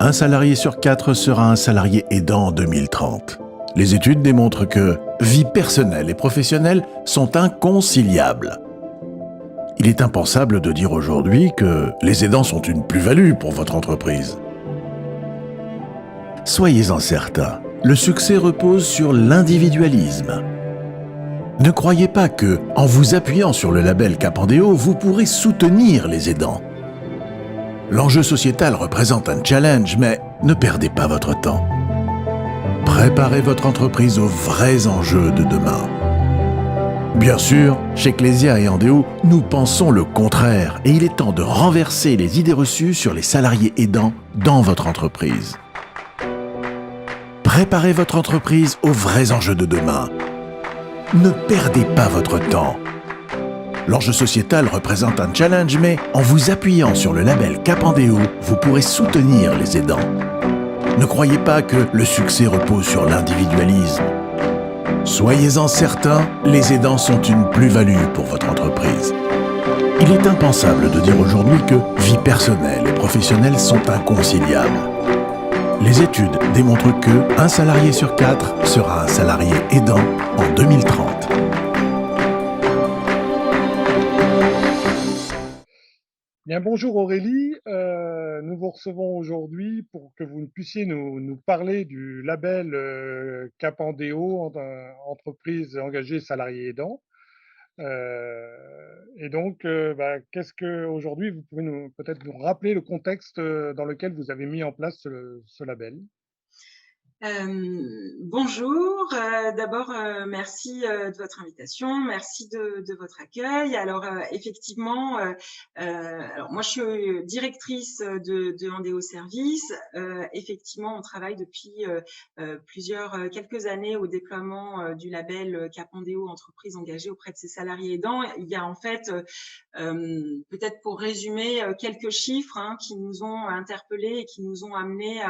Un salarié sur 4 sera un salarié aidant en 2030. Les études démontrent que vie personnelle et professionnelle sont inconciliables. Il est impensable de dire aujourd'hui que les aidants sont une plus-value pour votre entreprise. Soyez-en certains, le succès repose sur l'individualisme. Ne croyez pas que, en vous appuyant sur le label Capandéo, vous pourrez soutenir les aidants. L'enjeu sociétal représente un challenge, mais ne perdez pas votre temps. Préparez votre entreprise aux vrais enjeux de demain. Bien sûr, chez Clésia et Andéo, nous pensons le contraire et il est temps de renverser les idées reçues sur les salariés aidants dans votre entreprise. Préparez votre entreprise aux vrais enjeux de demain. Ne perdez pas votre temps. L'enjeu sociétal représente un challenge, mais en vous appuyant sur le label Capandéo, vous pourrez soutenir les aidants. Ne croyez pas que le succès repose sur l'individualisme. Soyez-en certains, les aidants sont une plus-value pour votre entreprise. Il est impensable de dire aujourd'hui que vie personnelle et professionnelle sont inconciliables. Les études démontrent que un salarié sur 4 sera un salarié aidant en 2030. Bien, bonjour Aurélie, nous vous recevons aujourd'hui pour que vous puissiez nous parler du label Capandéo, entreprise engagée salariés aidants. Et donc, qu'est-ce que aujourd'hui vous pouvez peut-être nous rappeler le contexte dans lequel vous avez mis en place ce label? Bonjour, d'abord merci de votre invitation, merci de votre accueil. Alors effectivement, alors moi je suis directrice de Andéo Service. Effectivement, on travaille depuis quelques années au déploiement du label Cap Andéo, entreprise engagée auprès de ses salariés aidants. Il y a en fait peut-être pour résumer quelques chiffres qui nous ont interpellés et qui nous ont amenés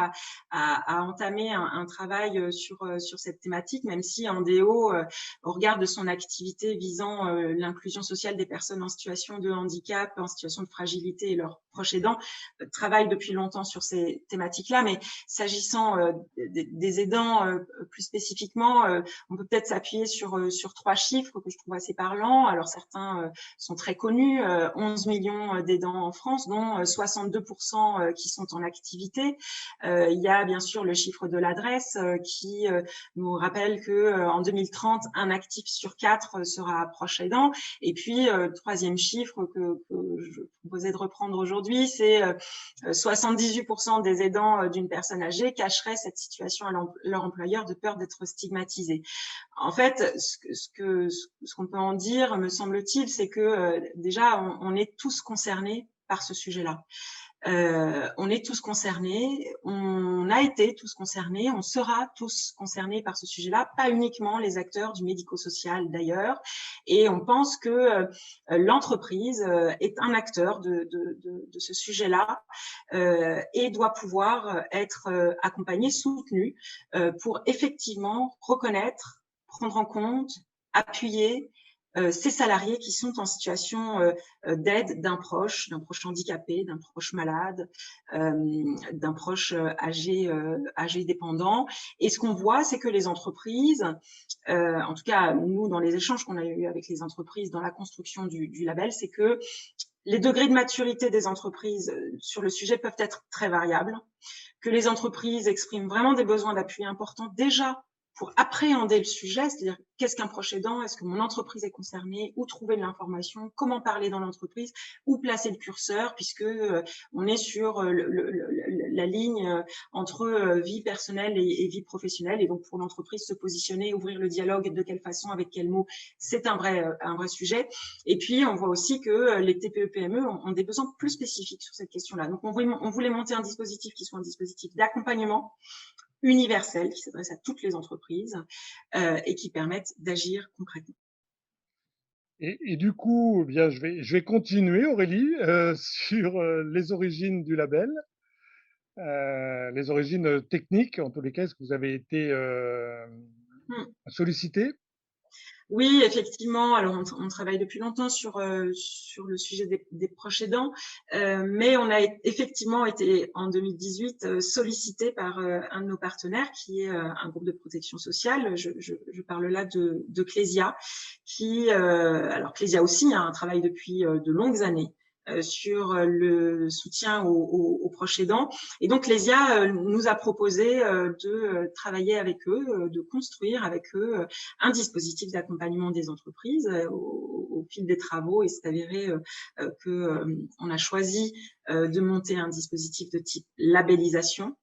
à entamer un travail sur cette thématique, même si Andéo, au regard de son activité visant l'inclusion sociale des personnes en situation de handicap, en situation de fragilité et leurs proches aidants, travaille depuis longtemps sur ces thématiques-là. Mais s'agissant des aidants plus spécifiquement, on peut peut-être s'appuyer sur 3 chiffres que je trouve assez parlants. Alors certains sont très connus, 11 millions d'aidants en France, dont 62% qui sont en activité. Il y a bien sûr le chiffre de l'adresse qui nous rappelle que en 2030, un actif sur 4 sera proche aidant. Et puis, troisième chiffre que je proposais de reprendre aujourd'hui, c'est 78% des aidants d'une personne âgée cacheraient cette situation à leur employeur de peur d'être stigmatisés. En fait, ce qu'on peut en dire, me semble-t-il, c'est que déjà, on est tous concernés par ce sujet-là. On est tous concernés, on a été tous concernés, on sera tous concernés par ce sujet-là, pas uniquement les acteurs du médico-social d'ailleurs. Et on pense que l'entreprise est un acteur de ce sujet-là et doit pouvoir être accompagnée, soutenue pour effectivement reconnaître, prendre en compte, appuyer ces salariés qui sont en situation d'aide d'un proche handicapé, d'un proche malade, d'un proche âgé dépendant. Et ce qu'on voit, c'est que les entreprises, en tout cas nous dans les échanges qu'on a eu avec les entreprises dans la construction du label, c'est que les degrés de maturité des entreprises sur le sujet peuvent être très variables, que les entreprises expriment vraiment des besoins d'appui importants déjà pour appréhender le sujet, c'est-à-dire qu'est-ce qu'un proche aidant, est-ce que mon entreprise est concernée, où trouver de l'information, comment parler dans l'entreprise, où placer le curseur, puisque on est sur la ligne entre vie personnelle et vie professionnelle, et donc pour l'entreprise se positionner, ouvrir le dialogue, de quelle façon, avec quels mots, c'est un vrai sujet. Et puis on voit aussi que les TPE-PME ont des besoins plus spécifiques sur cette question-là. Donc on voulait monter un dispositif qui soit un dispositif d'accompagnement universel qui s'adresse à toutes les entreprises et qui permettent d'agir concrètement. Et du coup, eh bien, je vais continuer, Aurélie, sur les origines du label, les origines techniques, en tous les cas, est-ce que vous avez été sollicité? Oui, effectivement. Alors, on travaille depuis longtemps sur le sujet des proches aidants, mais on a effectivement été en 2018 sollicité par un de nos partenaires, qui est un groupe de protection sociale. Je parle là de Clésia, qui, alors Clésia aussi a un travail depuis de longues années sur le soutien aux proches aidants. Et donc, Clésia nous a proposé de travailler avec eux, de construire avec eux un dispositif d'accompagnement des entreprises au fil des travaux. Et c'est avéré qu'on a choisi de monter un dispositif de type labellisation,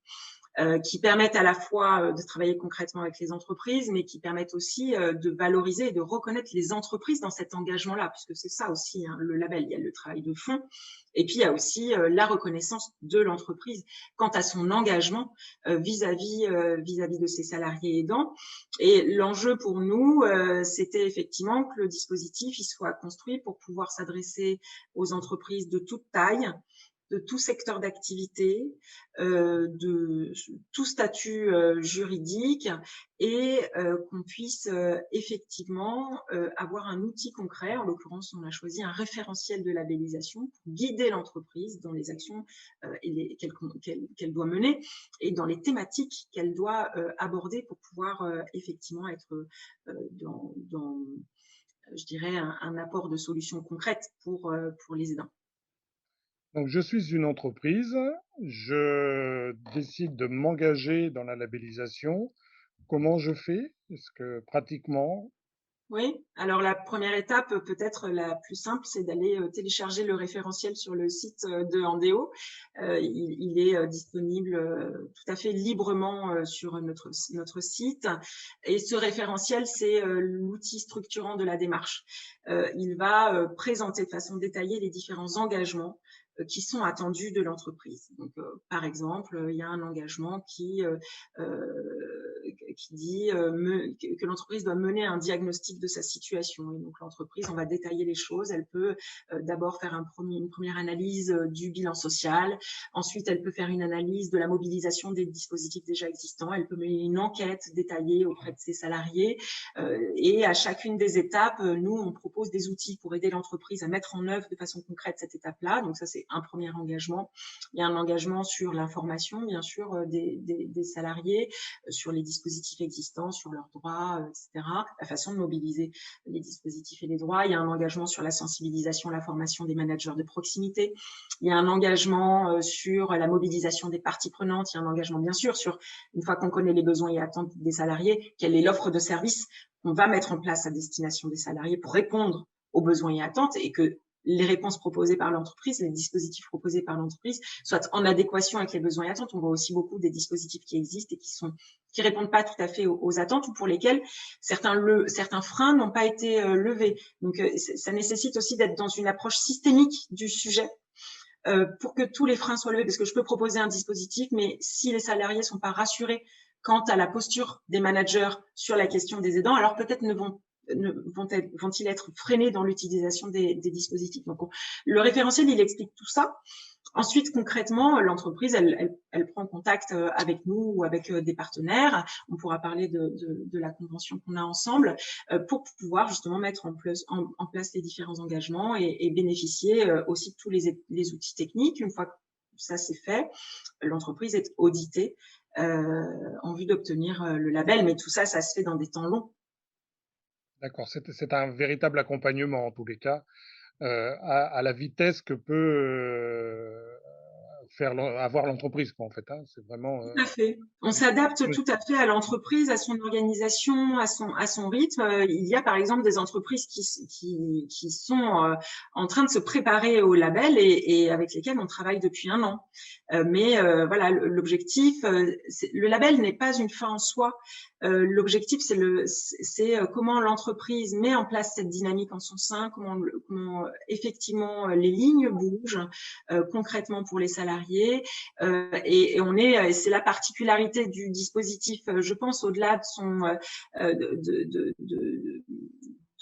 qui permettent à la fois de travailler concrètement avec les entreprises, mais qui permettent aussi de valoriser et de reconnaître les entreprises dans cet engagement-là, puisque c'est ça aussi, hein, le label. Il y a le travail de fond, et puis il y a aussi la reconnaissance de l'entreprise quant à son engagement vis-à-vis de ses salariés aidants. Et l'enjeu pour nous, c'était effectivement que le dispositif il soit construit pour pouvoir s'adresser aux entreprises de toute taille, de tout secteur d'activité, de tout statut juridique, et qu'on puisse effectivement avoir un outil concret. En l'occurrence, on a choisi un référentiel de labellisation pour guider l'entreprise dans les actions qu'elle doit mener et dans les thématiques qu'elle doit aborder pour pouvoir effectivement être dans, je dirais, un apport de solutions concrètes pour les aidants. Donc, je suis une entreprise, je décide de m'engager dans la labellisation. Comment je fais? Est-ce que pratiquement, Oui, alors la première étape, peut-être la plus simple, c'est d'aller télécharger le référentiel sur le site de Andéo. Il est disponible tout à fait librement sur notre site. Et ce référentiel, c'est l'outil structurant de la démarche. Il va présenter de façon détaillée les différents engagements qui sont attendus de l'entreprise. Donc, par exemple, il y a un engagement qui dit que l'entreprise doit mener un diagnostic de sa situation. Et donc, l'entreprise, on va détailler les choses. Elle peut d'abord faire une première analyse du bilan social. Ensuite, elle peut faire une analyse de la mobilisation des dispositifs déjà existants. Elle peut mener une enquête détaillée auprès de ses salariés. Et à chacune des étapes, nous, on propose des outils pour aider l'entreprise à mettre en œuvre de façon concrète cette étape-là. Donc, ça, c'est un premier engagement. Il y a un engagement sur l'information, bien sûr, des salariés, sur les dispositifs existants, sur leurs droits, etc., la façon de mobiliser les dispositifs et les droits. Il y a un engagement sur la sensibilisation, la formation des managers de proximité. Il y a un engagement sur la mobilisation des parties prenantes. Il y a un engagement, bien sûr, sur, une fois qu'on connaît les besoins et attentes des salariés, quelle est l'offre de service qu'on va mettre en place à destination des salariés pour répondre aux besoins et attentes, et que les réponses proposées par l'entreprise, les dispositifs proposés par l'entreprise soient en adéquation avec les besoins et attentes. On voit aussi beaucoup des dispositifs qui existent et qui répondent pas tout à fait aux attentes, ou pour lesquels certains freins n'ont pas été levés. Donc, ça nécessite aussi d'être dans une approche systémique du sujet pour que tous les freins soient levés, parce que je peux proposer un dispositif, mais si les salariés sont pas rassurés quant à la posture des managers sur la question des aidants, alors peut-être vont-ils être freinés dans l'utilisation des dispositifs. Donc, le référentiel, il explique tout ça. Ensuite, concrètement, l'entreprise, elle prend contact avec nous ou avec des partenaires. On pourra parler de la convention qu'on a ensemble pour pouvoir justement mettre en place les différents engagements et bénéficier aussi de tous les outils techniques. Une fois que ça c'est fait, l'entreprise est auditée en vue d'obtenir le label. Mais tout ça, ça se fait dans des temps longs. d'accord, c'est un véritable accompagnement en tous les cas, à la vitesse que peut avoir l'entreprise, quoi, en fait. Hein. C'est vraiment. Tout à fait. On s'adapte tout à fait à l'entreprise, à son organisation, à son rythme. Il y a par exemple des entreprises qui sont en train de se préparer au label et avec lesquelles on travaille depuis 1 an. Mais voilà, l'objectif, le label n'est pas une fin en soi. L'objectif, c'est comment l'entreprise met en place cette dynamique en son sein, comment effectivement les lignes bougent concrètement pour les salariés. Et c'est la particularité du dispositif, je pense, au-delà de son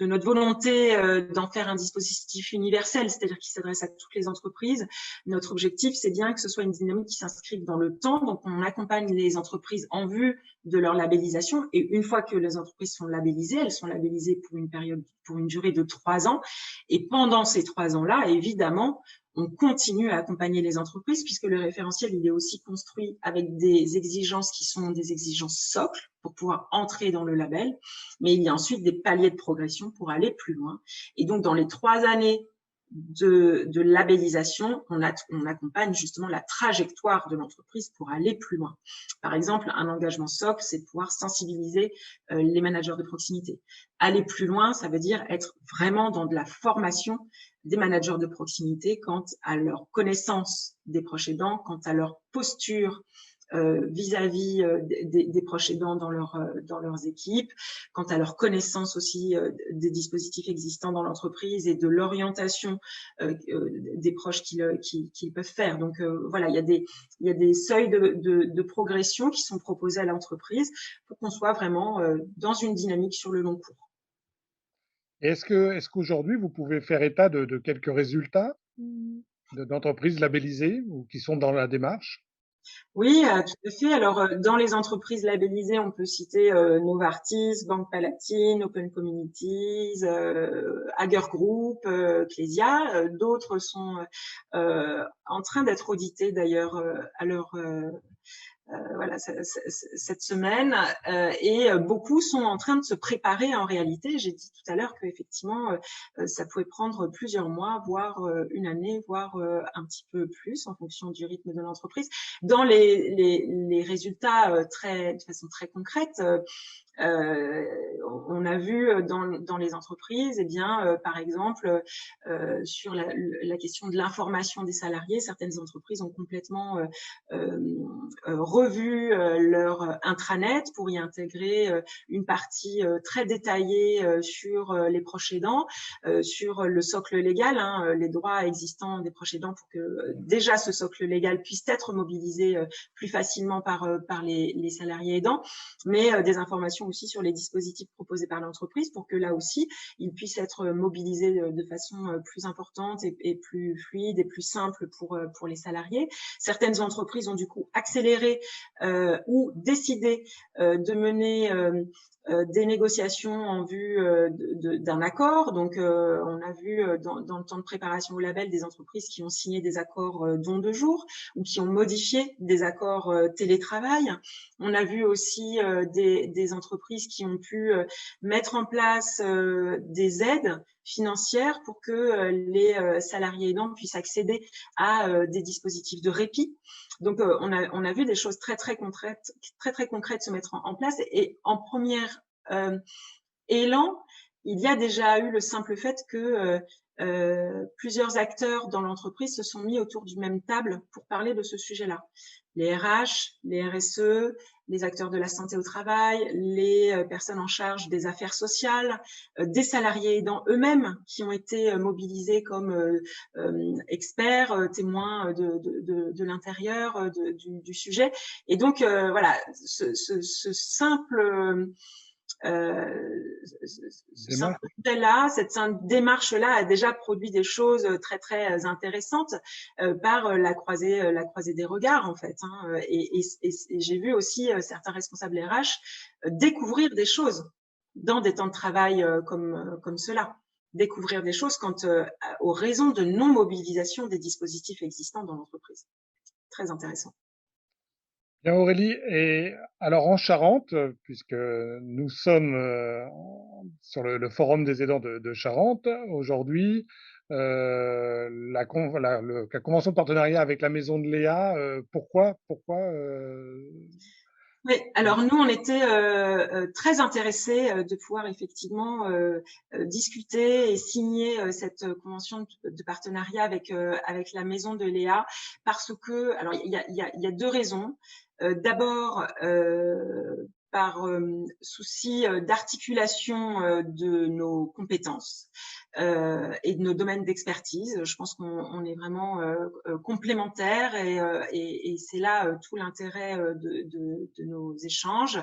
de notre volonté d'en faire un dispositif universel, c'est-à-dire qui s'adresse à toutes les entreprises. Notre objectif, c'est bien que ce soit une dynamique qui s'inscrive dans le temps. Donc, on accompagne les entreprises en vue de leur labellisation. Et une fois que les entreprises sont labellisées, elles sont labellisées pour une période, pour une durée de 3 ans. Et pendant ces 3 ans-là, évidemment, on continue à accompagner les entreprises puisque le référentiel, il est aussi construit avec des exigences qui sont des exigences socles pour pouvoir entrer dans le label. Mais il y a ensuite des paliers de progression pour aller plus loin. Et donc, dans les 3 années de labellisation, on accompagne justement la trajectoire de l'entreprise pour aller plus loin. Par exemple, un engagement socle, c'est de pouvoir sensibiliser les managers de proximité. Aller plus loin, ça veut dire être vraiment dans de la formation des managers de proximité quant à leur connaissance des proches aidants, quant à leur posture vis-à-vis des proches aidants dans leurs équipes, quant à leur connaissance aussi des dispositifs existants dans l'entreprise et de l'orientation des proches qu'ils peuvent faire. Donc voilà, il y a des seuils de progression qui sont proposés à l'entreprise pour qu'on soit vraiment dans une dynamique sur le long cours. Est-ce qu'aujourd'hui, vous pouvez faire état de quelques résultats d'entreprises labellisées ou qui sont dans la démarche? Oui, tout à fait. Alors, dans les entreprises labellisées, on peut citer Novartis, Banque Palatine, Open Communities, Hager Group, Clésia. D'autres sont en train d'être auditées d'ailleurs à leur voilà, cette semaine, et beaucoup sont en train de se préparer en réalité. J'ai dit tout à l'heure qu'effectivement, ça pouvait prendre plusieurs mois, voire une année, voire un petit peu plus en fonction du rythme de l'entreprise. Dans les résultats de façon très concrète, on a vu dans les entreprises, eh bien, par exemple, sur la question de l'information des salariés, certaines entreprises ont complètement revu leur intranet pour y intégrer une partie très détaillée sur les proches aidants, sur le socle légal, les droits existants des proches aidants pour que déjà ce socle légal puisse être mobilisé plus facilement par les salariés aidants, mais des informations aussi sur les dispositifs proposés par l'entreprise pour que là aussi, ils puissent être mobilisés de façon plus importante et plus fluide et plus simple pour les salariés. Certaines entreprises ont du coup accéléré ou décidé de mener des négociations en vue d'un accord. Donc, on a vu dans le temps de préparation au label des entreprises qui ont signé des accords don de jour ou qui ont modifié des accords télétravail. On a vu aussi des entreprises qui ont pu mettre en place des aides financières pour que les salariés aidants puissent accéder à des dispositifs de répit. Donc, on a vu des choses très concrètes se mettre en place. Et en premier élan, il y a déjà eu le simple fait que plusieurs acteurs dans l'entreprise se sont mis autour d'une même table pour parler de ce sujet-là. Les RH, les RSE, les acteurs de la santé au travail, les personnes en charge des affaires sociales, des salariés aidants eux-mêmes qui ont été mobilisés comme experts, témoins de l'intérieur du sujet. Et donc, voilà, ce simple cette démarche-là a déjà produit des choses très intéressantes par la croisée des regards en fait. Et j'ai vu aussi certains responsables RH découvrir des choses dans des temps de travail comme cela. Découvrir des choses quant aux raisons de non-mobilisation des dispositifs existants dans l'entreprise. Très intéressant. Bien Aurélie, et alors en Charente, puisque nous sommes sur le forum des aidants de Charente, aujourd'hui, la convention de partenariat avec la maison de Léa, pourquoi Oui, alors nous, on était très intéressés de pouvoir effectivement discuter et signer cette convention de partenariat avec la maison de Léa, parce que, alors il y a deux raisons. D'abord, par souci d'articulation de nos compétences. et de nos domaines d'expertise. Je pense qu'on est vraiment complémentaires et c'est là tout l'intérêt de nos échanges.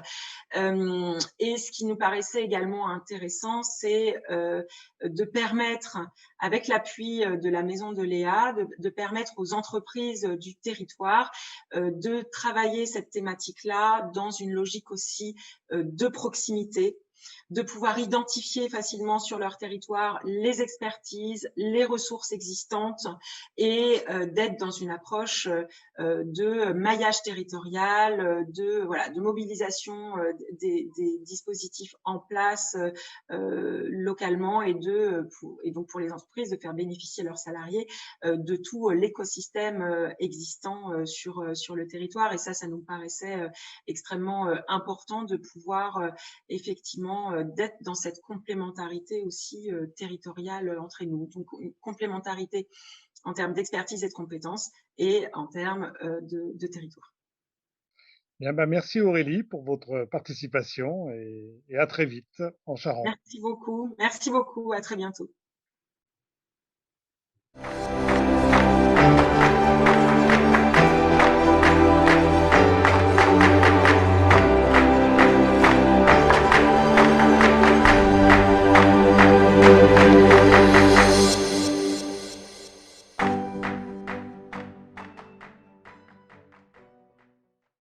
Et ce qui nous paraissait également intéressant, c'est de permettre, avec l'appui de la Maison de Léa, de permettre aux entreprises du territoire de travailler cette thématique-là dans une logique aussi de proximité, de pouvoir identifier facilement sur leur territoire les expertises, les ressources existantes et d'être dans une approche de maillage territorial, de mobilisation des dispositifs en place localement et donc pour les entreprises de faire bénéficier leurs salariés de tout l'écosystème existant sur le territoire. Et ça nous paraissait extrêmement important de pouvoir effectivement d'être dans cette complémentarité aussi territoriale entre nous. Donc une complémentarité en termes d'expertise et de compétences et en termes de territoire. Bien, bah, merci Aurélie pour votre participation et à très vite en Charente. Merci beaucoup, à très bientôt.